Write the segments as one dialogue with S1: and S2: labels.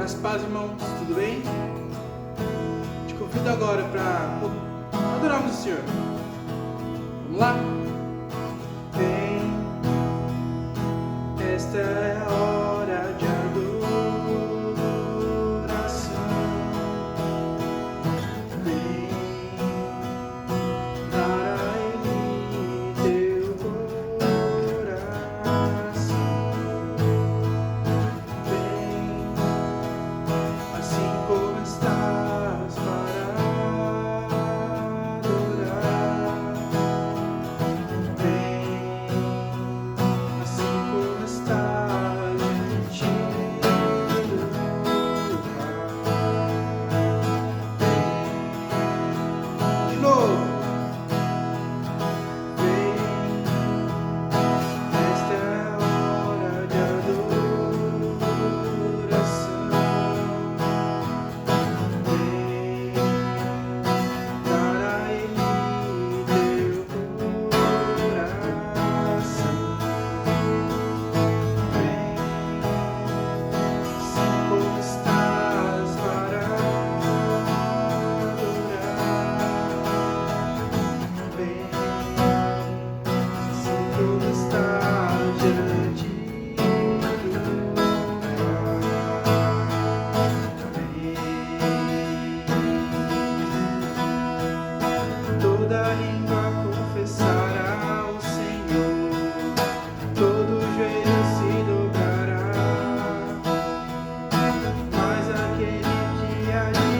S1: Graças a paz, irmãos, tudo bem? Te convido agora para adorarmos o Senhor. Vamos lá? Vem, esta é a hora de adoração. Vem, dar a Ele teu coração. Vem, assim como estás para adorar. Vem, assim como estás diante do Pai. Vem, de novo. Vem, esta é a hora de adoração. Vem, dar a Ele teu coração. Vem, assim como estás para adorar. Vem, assim como estás diante do Pai. Toda língua confessará o Senhor, todo joelho se dobrará, mas aquele que há de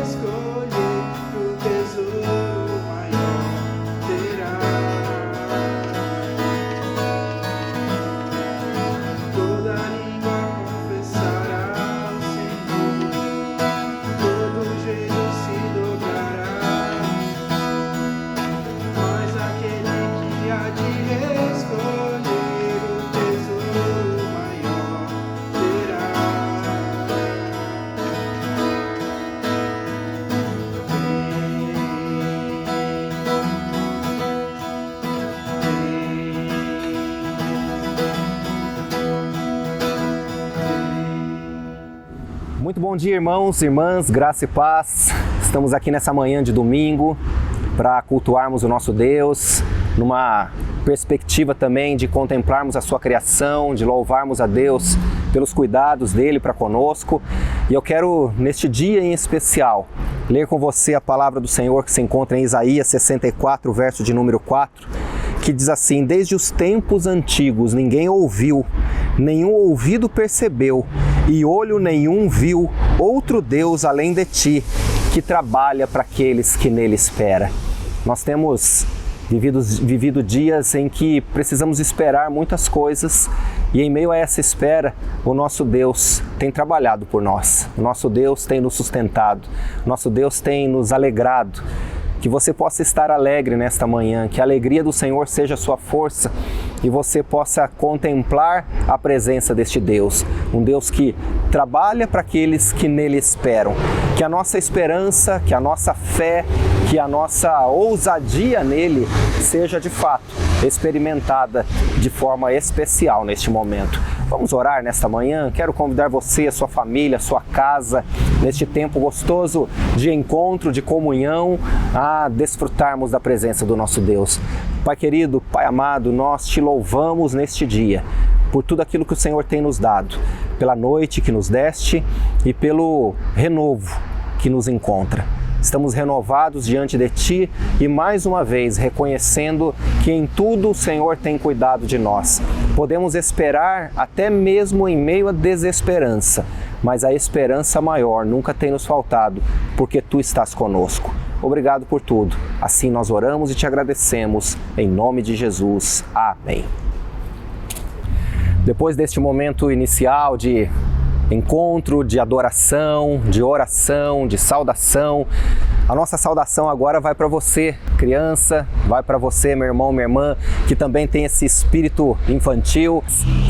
S1: escolher o tesouro maior terá. Toda língua confessará o Senhor, todo joelho se dobrará, mas aquele que há de escolher o tesouro maior terá.
S2: Muito bom dia, irmãos e irmãs, graça e paz. Estamos aqui nessa manhã de domingo para cultuarmos o nosso Deus, numa perspectiva também de contemplarmos a sua criação, de louvarmos a Deus pelos cuidados dele para conosco. E eu quero, neste dia em especial, ler com você a palavra do Senhor que se encontra em Isaías 64, verso de número 4, que diz assim: desde os tempos antigos ninguém ouviu, nenhum ouvido percebeu, e olho nenhum viu outro Deus além de ti, que trabalha para aqueles que nele esperam. Nós temos vivido dias em que precisamos esperar muitas coisas, e em meio a essa espera, o nosso Deus tem trabalhado por nós, o nosso Deus tem nos sustentado, o nosso Deus tem nos alegrado. Que você possa estar alegre nesta manhã, que a alegria do Senhor seja a sua força e você possa contemplar a presença deste Deus, um Deus que trabalha para aqueles que nele esperam. Que a nossa esperança, que a nossa fé, que a nossa ousadia nele seja de fato experimentada de forma especial neste momento. Vamos orar nesta manhã? Quero convidar você, a sua família, a sua casa, neste tempo gostoso de encontro, de comunhão, a desfrutarmos da presença do nosso Deus. Pai querido, Pai amado, nós te louvamos neste dia por tudo aquilo que o Senhor tem nos dado, pela noite que nos deste e pelo renovo que nos encontra. Estamos renovados diante de Ti e mais uma vez reconhecendo que em tudo o Senhor tem cuidado de nós. Podemos esperar até mesmo em meio à desesperança, mas a esperança maior nunca tem nos faltado, porque Tu estás conosco. Obrigado por tudo. Assim nós oramos e Te agradecemos. Em nome de Jesus. Amém. Depois deste momento inicial de encontro, de adoração, de oração, de saudação, a nossa saudação agora vai para você, criança, vai para você, meu irmão, minha irmã, que também tem esse espírito infantil.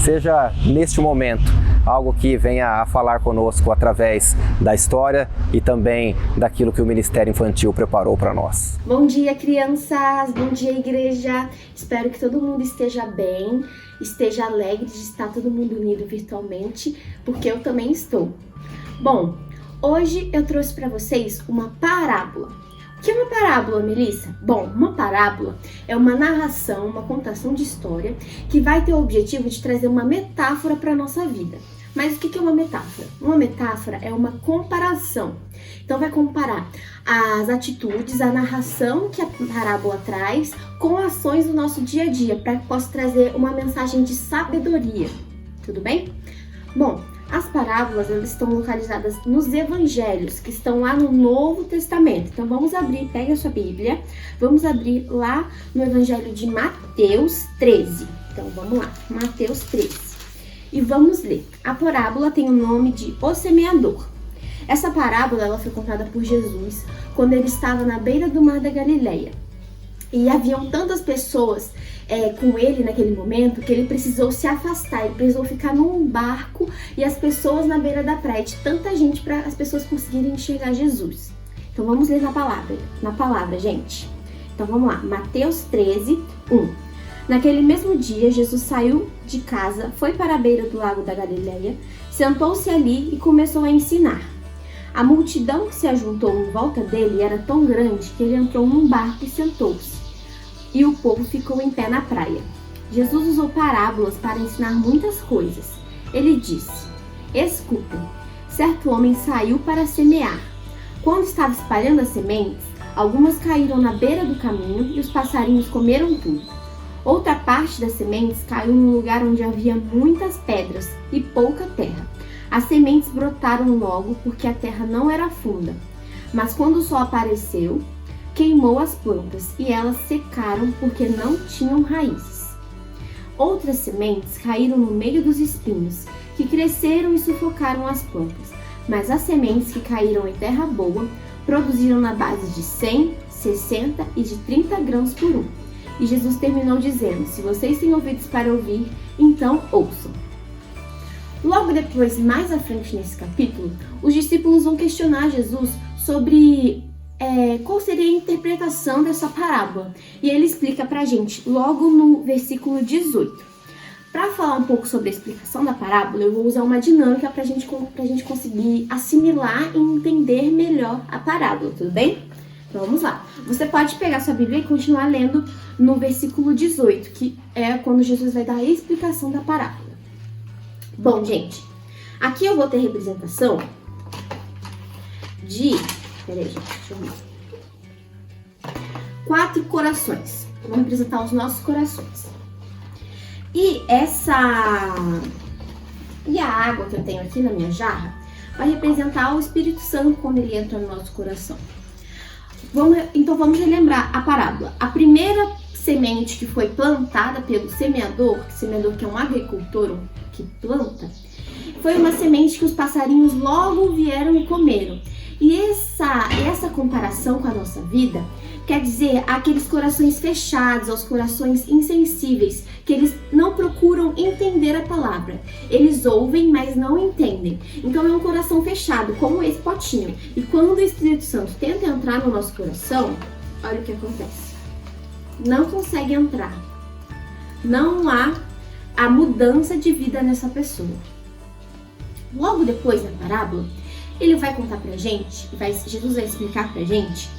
S2: Seja neste momento algo que venha a falar conosco através da história e também daquilo que o Ministério Infantil preparou para nós.
S3: Bom dia, crianças! Bom dia, igreja! Espero que todo mundo esteja bem, esteja alegre de estar todo mundo unido virtualmente, porque eu também estou. Bom, hoje eu trouxe para vocês uma parábola. O que é uma parábola, Melissa? Bom, uma parábola é uma narração, uma contação de história que vai ter o objetivo de trazer uma metáfora para a nossa vida. Mas o que é uma metáfora? Uma metáfora é uma comparação. Então vai comparar as atitudes, a narração que a parábola traz com ações do nosso dia a dia, para que possa trazer uma mensagem de sabedoria. Tudo bem? Bom, as parábolas elas estão localizadas nos evangelhos, que estão lá no Novo Testamento. Então vamos abrir, pega a sua Bíblia, vamos abrir lá no evangelho de Mateus 13. Então vamos lá, Mateus 13. E vamos ler. A parábola tem o nome de O Semeador. Essa parábola ela foi contada por Jesus quando ele estava na beira do mar da Galileia. E haviam tantas pessoas com ele naquele momento que ele precisou se afastar, ele precisou ficar num barco e as pessoas na beira da praia, de tanta gente para as pessoas conseguirem enxergar Jesus. Então vamos ler na palavra, gente. Então vamos lá, Mateus 13, 1. Naquele mesmo dia, Jesus saiu de casa, foi para a beira do lago da Galileia, sentou-se ali e começou a ensinar. A multidão que se ajuntou em volta dele era tão grande que ele entrou num barco e sentou-se. E o povo ficou em pé na praia. Jesus usou parábolas para ensinar muitas coisas. Ele disse: escutem, certo homem saiu para semear. Quando estava espalhando as sementes, algumas caíram na beira do caminho e os passarinhos comeram tudo. Outra parte das sementes caiu num lugar onde havia muitas pedras e pouca terra. As sementes brotaram logo porque a terra não era funda. Mas quando o sol apareceu, queimou as plantas e elas secaram porque não tinham raízes. Outras sementes caíram no meio dos espinhos, que cresceram e sufocaram as plantas. Mas as sementes que caíram em terra boa produziram na base de 100, 60 e de 30 grãos por um. E Jesus terminou dizendo: se vocês têm ouvidos para ouvir, então ouçam. Logo depois, mais à frente nesse capítulo, os discípulos vão questionar Jesus sobre qual seria a interpretação dessa parábola. E ele explica pra gente logo no versículo 18. Para falar um pouco sobre a explicação da parábola, eu vou usar uma dinâmica pra gente conseguir assimilar e entender melhor a parábola, tudo bem? Então vamos lá. Você pode pegar sua Bíblia e continuar lendo no versículo 18, que é quando Jesus vai dar a explicação da parábola. Bom, gente, aqui eu vou ter representação de... Peraí, gente, deixa eu ver. 4 corações. Vamos representar os nossos corações. E a água que eu tenho aqui na minha jarra vai representar o Espírito Santo quando ele entra no nosso coração. Então vamos relembrar a parábola. A primeira semente que foi plantada pelo semeador que é um agricultor que planta, foi uma semente que os passarinhos logo vieram e comeram. E essa comparação com a nossa vida quer dizer aqueles corações fechados, aos corações insensíveis, que eles não procuram entender a palavra. Eles ouvem, mas não entendem. Então é um coração fechado, como esse potinho. E quando o Espírito Santo tenta entrar no nosso coração, olha o que acontece. Não consegue entrar. Não há a mudança de vida nessa pessoa. Logo depois da parábola, ele vai contar pra gente, Jesus vai explicar pra gente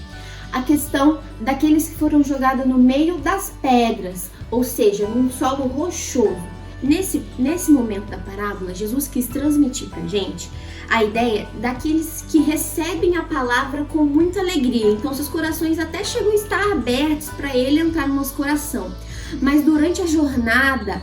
S3: a questão daqueles que foram jogados no meio das pedras, ou seja, num solo rochoso. Nesse momento da parábola, Jesus quis transmitir pra gente a ideia daqueles que recebem a palavra com muita alegria. Então, seus corações até chegam a estar abertos para ele entrar no nosso coração. Mas durante a jornada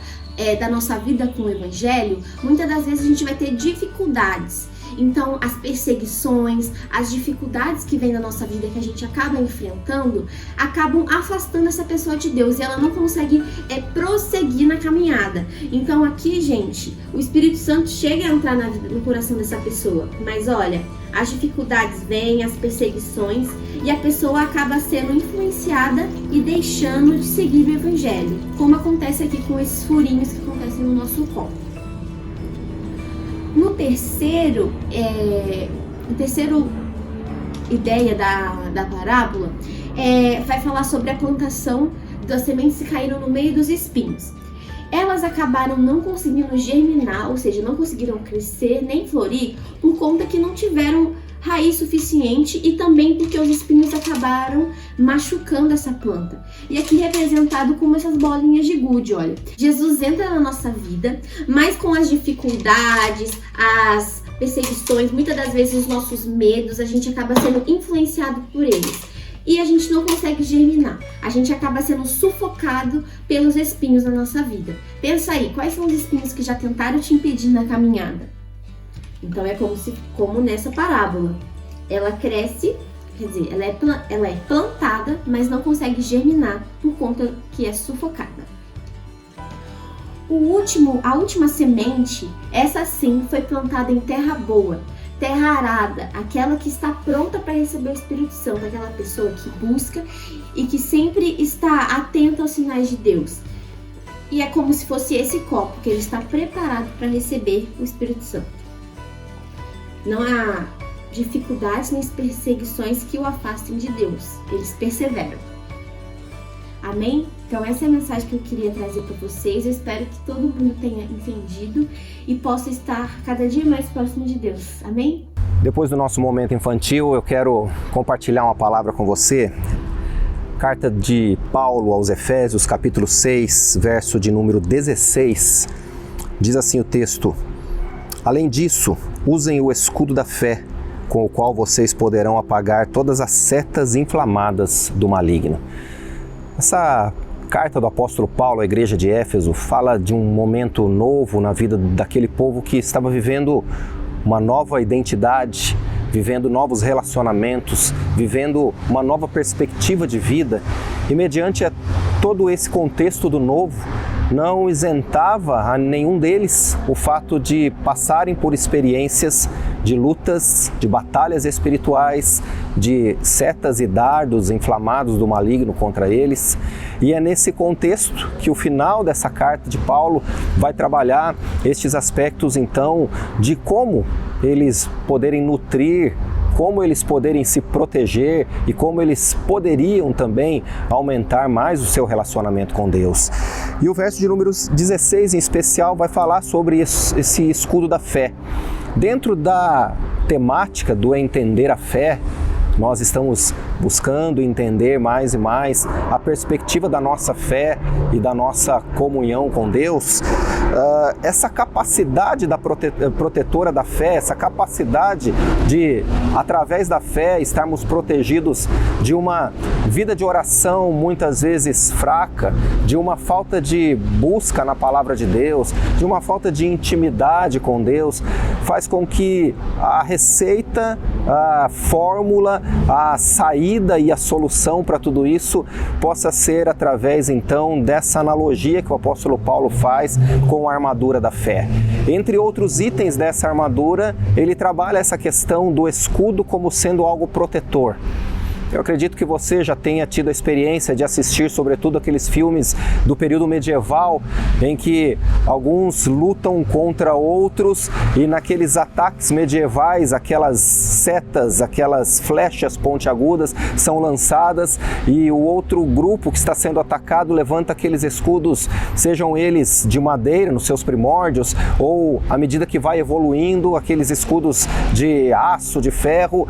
S3: da nossa vida com o Evangelho, muitas das vezes a gente vai ter dificuldades. Então, as perseguições, as dificuldades que vêm na nossa vida que a gente acaba enfrentando, acabam afastando essa pessoa de Deus e ela não consegue prosseguir na caminhada. Então, aqui, gente, o Espírito Santo chega a entrar no coração dessa pessoa. Mas olha, as dificuldades vêm, as perseguições, e a pessoa acaba sendo influenciada e deixando de seguir o Evangelho, como acontece aqui com esses furinhos que acontecem no nosso corpo. No terceiro ideia da parábola, vai falar sobre a plantação das sementes que caíram no meio dos espinhos. elas acabaram não conseguindo germinar, ou seja, não conseguiram crescer nem florir por conta que não tiveram raiz suficiente e também porque os espinhos acabaram machucando essa planta. E aqui representado como essas bolinhas de gude, olha. Jesus entra na nossa vida, mas com as dificuldades, as perseguições, muitas das vezes os nossos medos, a gente acaba sendo influenciado por eles. E a gente não consegue germinar. A gente acaba sendo sufocado pelos espinhos na nossa vida. Pensa aí, quais são os espinhos que já tentaram te impedir na caminhada? Então é como nessa parábola. Ela cresce, quer dizer, ela é plantada, mas não consegue germinar por conta que é sufocada. A última semente, essa sim foi plantada em terra boa, terra arada, aquela que está pronta para receber o Espírito Santo, aquela pessoa que busca e que sempre está atenta aos sinais de Deus. E é como se fosse esse copo, que ele está preparado para receber o Espírito Santo. Não há dificuldades nem perseguições que o afastem de Deus. Eles perseveram. Amém? Então essa é a mensagem que eu queria trazer para vocês. Eu espero que todo mundo tenha entendido e possa estar cada dia mais próximo de Deus. Amém?
S2: Depois do nosso momento infantil, eu quero compartilhar uma palavra com você. Carta de Paulo aos Efésios, capítulo 6, verso de número 16. Diz assim o texto: além disso, usem o escudo da fé, com o qual vocês poderão apagar todas as setas inflamadas do maligno. Essa carta do apóstolo Paulo à igreja de Éfeso fala de um momento novo na vida daquele povo que estava vivendo uma nova identidade, vivendo novos relacionamentos, vivendo uma nova perspectiva de vida. E mediante todo esse contexto do novo, não isentava a nenhum deles o fato de passarem por experiências de lutas, de batalhas espirituais, de setas e dardos inflamados do maligno contra eles. E é nesse contexto que o final dessa carta de Paulo vai trabalhar estes aspectos, então, de como eles poderem nutrir, como eles poderem se proteger e como eles poderiam também aumentar mais o seu relacionamento com Deus. E o verso de número 16 em especial vai falar sobre esse escudo da fé. Dentro da temática do entender a fé, nós estamos buscando entender mais e mais a perspectiva da nossa fé e da nossa comunhão com Deus. Essa capacidade da protetora da fé, essa capacidade de, através da fé, estarmos protegidos de uma vida de oração muitas vezes fraca, de uma falta de busca na palavra de Deus, de uma falta de intimidade com Deus, faz com que a receita, a fórmula, a saída e a solução para tudo isso possa ser através então dessa analogia que o apóstolo Paulo faz com a armadura da fé. Entre outros itens dessa armadura, ele trabalha essa questão do escudo como sendo algo protetor. Eu acredito que você já tenha tido a experiência de assistir, sobretudo, aqueles filmes do período medieval, em que alguns lutam contra outros e naqueles ataques medievais, aquelas setas, aquelas flechas pontiagudas são lançadas e o outro grupo que está sendo atacado levanta aqueles escudos, sejam eles de madeira nos seus primórdios ou, à medida que vai evoluindo, aqueles escudos de aço, de ferro,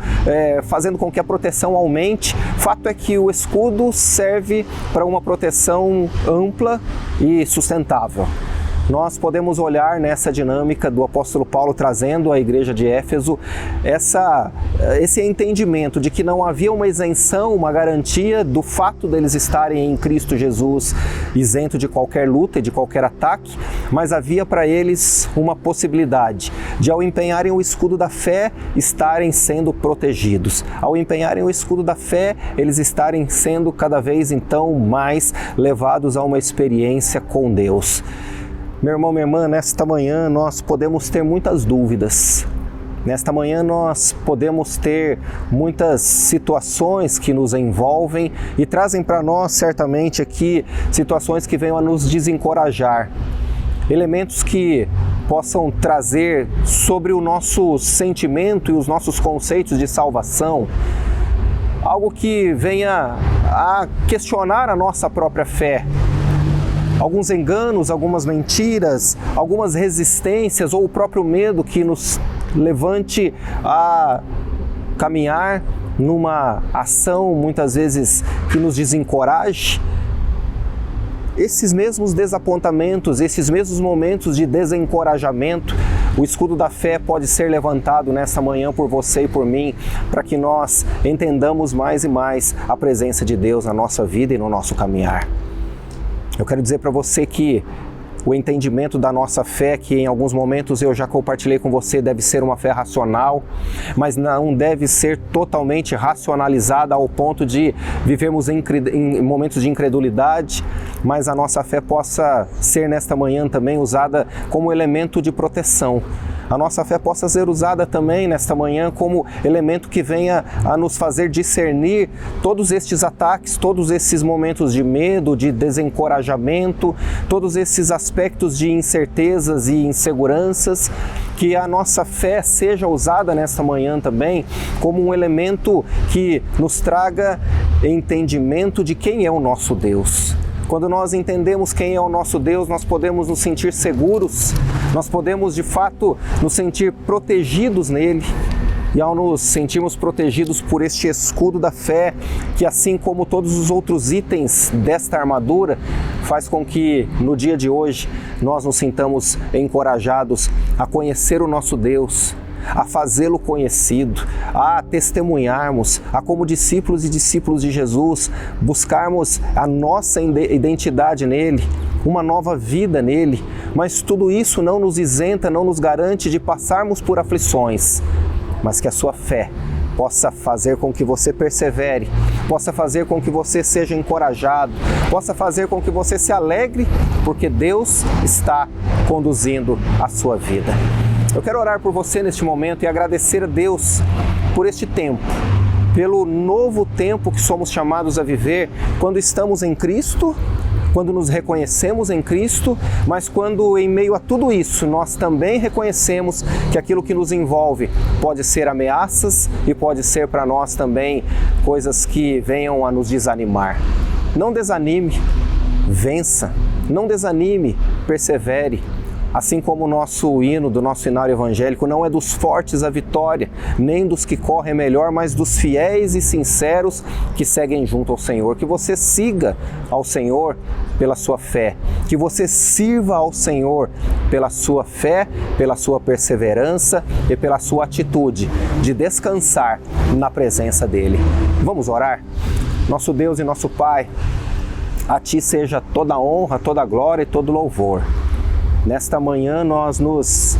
S2: fazendo com que a proteção aumente. Fato é que o escudo serve para uma proteção ampla e sustentável. Nós podemos olhar nessa dinâmica do apóstolo Paulo trazendo à igreja de Éfeso esse entendimento de que não havia uma isenção, uma garantia do fato deles estarem em Cristo Jesus isento de qualquer luta e de qualquer ataque, mas havia para eles uma possibilidade de, ao empenharem o escudo da fé, estarem sendo protegidos. Ao empenharem o escudo da fé, eles estarem sendo cada vez então mais levados a uma experiência com Deus. Meu irmão, minha irmã, nesta manhã nós podemos ter muitas dúvidas. Nesta manhã nós podemos ter muitas situações que nos envolvem e trazem para nós certamente aqui situações que venham a nos desencorajar. Elementos que possam trazer sobre o nosso sentimento e os nossos conceitos de salvação algo que venha a questionar a nossa própria fé. alguns enganos, algumas mentiras, algumas resistências ou o próprio medo que nos levante a caminhar numa ação muitas vezes que nos desencoraje. Esses mesmos desapontamentos, esses mesmos momentos de desencorajamento, o escudo da fé pode ser levantado nessa manhã por você e por mim, para que nós entendamos mais e mais a presença de Deus na nossa vida e no nosso caminhar. Eu quero dizer para você que o entendimento da nossa fé, que em alguns momentos eu já compartilhei com você, deve ser uma fé racional, mas não deve ser totalmente racionalizada ao ponto de vivermos em momentos de incredulidade, mas a nossa fé possa ser nesta manhã também usada como elemento de proteção. A nossa fé possa ser usada também nesta manhã como elemento que venha a nos fazer discernir todos estes ataques, todos esses momentos de medo, de desencorajamento, todos esses aspectos de incertezas e inseguranças, que a nossa fé seja usada nesta manhã também como um elemento que nos traga entendimento de quem é o nosso Deus. Quando nós entendemos quem é o nosso Deus, nós podemos nos sentir seguros, nós podemos de fato nos sentir protegidos nele. E ao nos sentirmos protegidos por este escudo da fé, que assim como todos os outros itens desta armadura, faz com que no dia de hoje nós nos sintamos encorajados a conhecer o nosso Deus, a fazê-lo conhecido, a testemunharmos, a como discípulos e discípulos de Jesus, buscarmos a nossa identidade nele, uma nova vida nele, mas tudo isso não nos isenta, não nos garante de passarmos por aflições, mas que a sua fé possa fazer com que você persevere, possa fazer com que você seja encorajado, possa fazer com que você se alegre, porque Deus está conduzindo a sua vida. Eu quero orar por você neste momento e agradecer a Deus por este tempo, pelo novo tempo que somos chamados a viver quando estamos em Cristo, quando nos reconhecemos em Cristo, mas quando em meio a tudo isso nós também reconhecemos que aquilo que nos envolve pode ser ameaças e pode ser para nós também coisas que venham a nos desanimar. Não desanime, vença, não desanime, persevere. Assim como o nosso hino do nosso cenário evangélico não é dos fortes a vitória, nem dos que correm melhor, mas dos fiéis e sinceros que seguem junto ao Senhor. Que você siga ao Senhor pela sua fé, que você sirva ao Senhor pela sua fé, pela sua perseverança e pela sua atitude de descansar na presença dEle. Vamos orar? Nosso Deus e nosso Pai, a Ti seja toda a honra, toda a glória e todo o louvor. Nesta manhã nós nos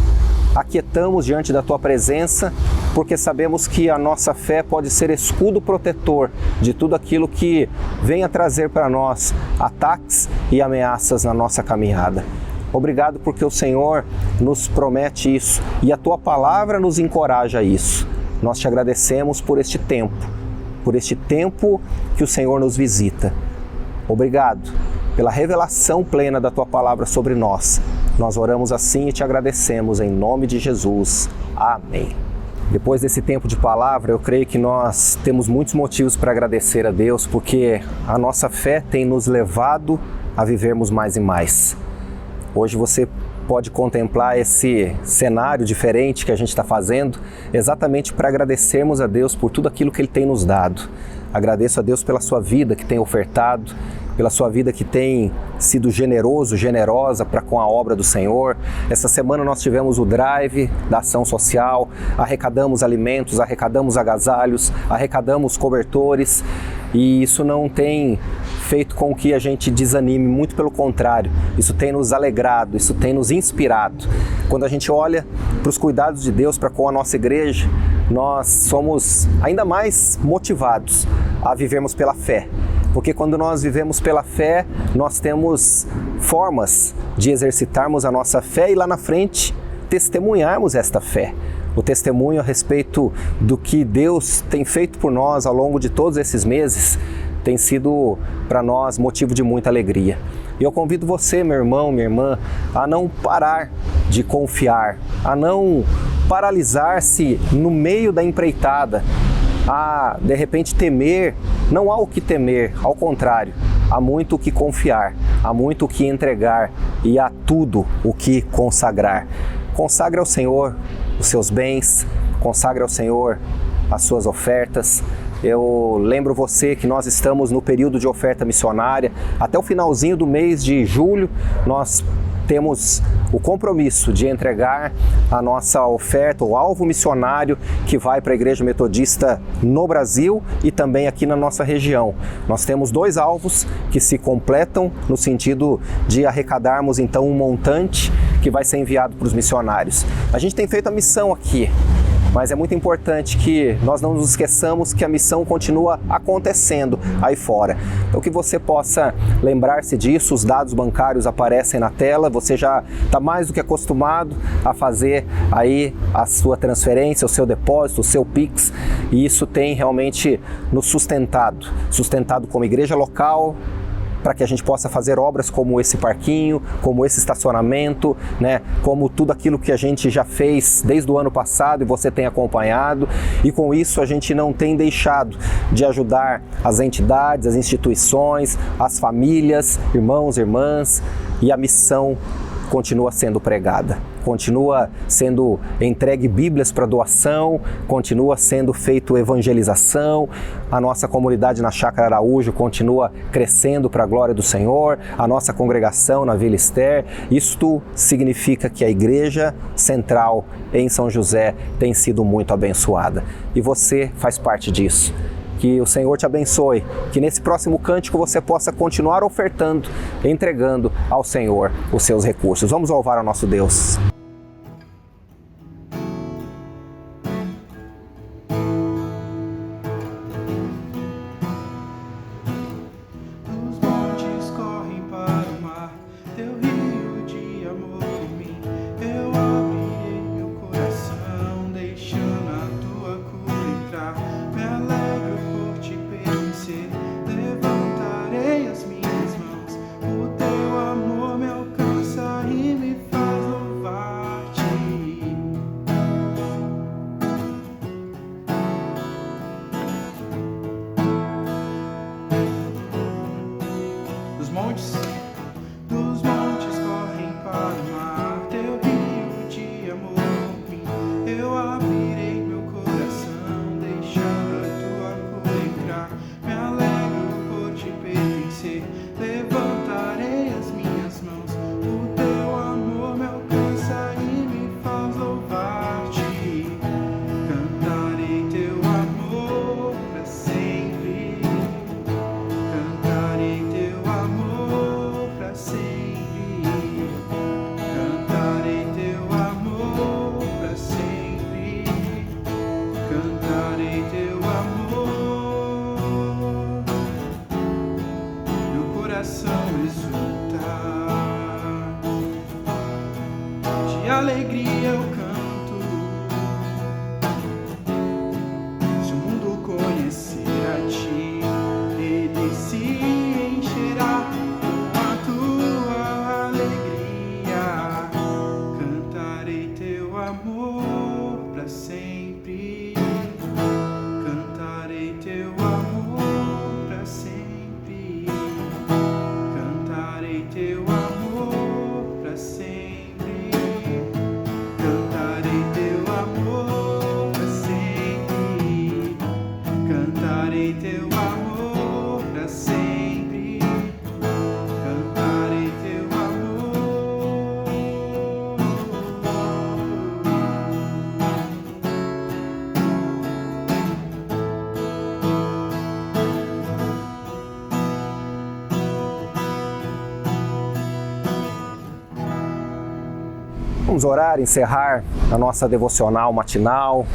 S2: aquietamos diante da Tua presença, porque sabemos que a nossa fé pode ser escudo protetor de tudo aquilo que venha trazer para nós ataques e ameaças na nossa caminhada. Obrigado porque o Senhor nos promete isso e a Tua palavra nos encoraja a isso. Nós Te agradecemos por este tempo que o Senhor nos visita. Obrigado pela revelação plena da Tua palavra sobre nós. Nós oramos assim e Te agradecemos em nome de Jesus. Amém. Depois desse tempo de palavra, eu creio que nós temos muitos motivos para agradecer a Deus, porque a nossa fé tem nos levado a vivermos mais e mais. Hoje você pode contemplar esse cenário diferente que a gente está fazendo, exatamente para agradecermos a Deus por tudo aquilo que Ele tem nos dado. Agradeço a Deus pela sua vida que tem ofertado, pela sua vida que tem sido generoso, generosa para com a obra do Senhor. Essa semana nós tivemos o drive da ação social, arrecadamos alimentos, arrecadamos agasalhos, arrecadamos cobertores, e isso não tem feito com que a gente desanime, muito pelo contrário, isso tem nos alegrado, isso tem nos inspirado. Quando a gente olha para os cuidados de Deus para com a nossa igreja, nós somos ainda mais motivados a vivermos pela fé. Porque quando nós vivemos pela fé, nós temos formas de exercitarmos a nossa fé e lá na frente testemunharmos esta fé. O testemunho a respeito do que Deus tem feito por nós ao longo de todos esses meses tem sido para nós motivo de muita alegria. E eu convido você, meu irmão, minha irmã, a não parar de confiar, a não paralisar-se no meio da empreitada, a de repente temer. Não há o que temer, ao contrário, há muito o que confiar, há muito o que entregar e há tudo o que consagrar. Consagre ao Senhor os seus bens, consagre ao Senhor as suas ofertas. Eu lembro você que nós estamos no período de oferta missionária. Até o finalzinho do mês de julho, nós temos o compromisso de entregar a nossa oferta, o alvo missionário que vai para a Igreja Metodista no Brasil e também aqui na nossa região. Nós temos 2 alvos que se completam no sentido de arrecadarmos então um montante que vai ser enviado para os missionários. A gente tem feito a missão aqui, mas é muito importante que nós não nos esqueçamos que a missão continua acontecendo aí fora. Então que você possa lembrar-se disso, os dados bancários aparecem na tela, você já está mais do que acostumado a fazer aí a sua transferência, o seu depósito, o seu Pix, e isso tem realmente nos sustentado como igreja local, para que a gente possa fazer obras como esse parquinho, como esse estacionamento, né? Como tudo aquilo que a gente já fez desde o ano passado e você tem acompanhado. E com isso a gente não tem deixado de ajudar as entidades, as instituições, as famílias, irmãos, irmãs, e a missão continua sendo pregada, continua sendo entregue Bíblias para doação, continua sendo feito evangelização, a nossa comunidade na Chácara Araújo continua crescendo para a glória do Senhor, a nossa congregação na Vila Ester. Isto significa que a Igreja Central em São José tem sido muito abençoada e você faz parte disso. Que o Senhor te abençoe, que nesse próximo cântico você possa continuar ofertando, entregando ao Senhor os seus recursos. Vamos louvar ao nosso Deus.
S1: Alegria eu canto. Se o mundo conhecer a ti, ele se encherá com a tua alegria. Cantarei teu amor pra sempre. Cantarei teu amor pra sempre. Cantarei teu amor pra sempre. Cantarei teu amor pra sempre, cantarei teu amor.
S2: Vamos orar, encerrar a nossa devocional matinal,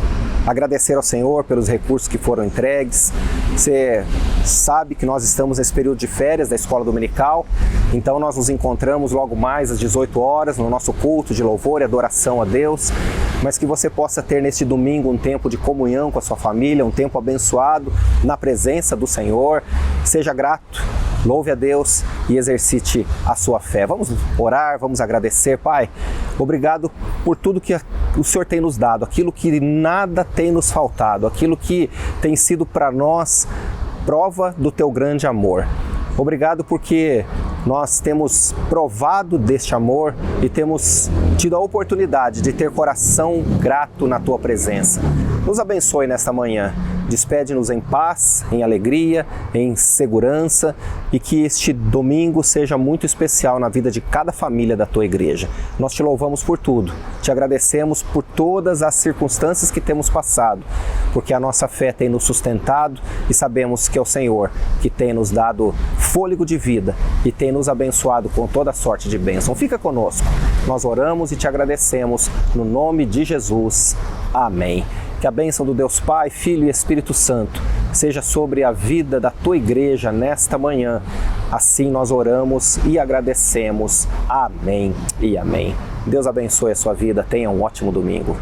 S2: agradecer ao Senhor pelos recursos que foram entregues. Você sabe que nós estamos nesse período de férias da Escola Dominical, então nós nos encontramos logo mais às 18 horas no nosso culto de louvor e adoração a Deus, mas que você possa ter neste domingo um tempo de comunhão com a sua família, um tempo abençoado na presença do Senhor. Seja grato, louve a Deus e exercite a sua fé. Vamos orar, vamos agradecer. Pai, obrigado por tudo que o Senhor tem nos dado, aquilo que nada tem nos faltado, aquilo que tem sido para nós prova do teu grande amor. Obrigado porque nós temos provado deste amor e temos tido a oportunidade de ter coração grato na Tua presença. Nos abençoe nesta manhã. Despede-nos em paz, em alegria, em segurança e que este domingo seja muito especial na vida de cada família da Tua igreja. Nós Te louvamos por tudo, Te agradecemos por todas as circunstâncias que temos passado, porque a nossa fé tem nos sustentado e sabemos que é o Senhor que tem nos dado fôlego de vida e tem nos abençoado com toda sorte de bênção. Fica conosco, nós oramos e Te agradecemos no nome de Jesus. Amém. Que a bênção do Deus Pai, Filho e Espírito Santo seja sobre a vida da Tua igreja nesta manhã. Assim nós oramos e agradecemos. Amém e amém. Deus abençoe a sua vida. Tenha um ótimo domingo.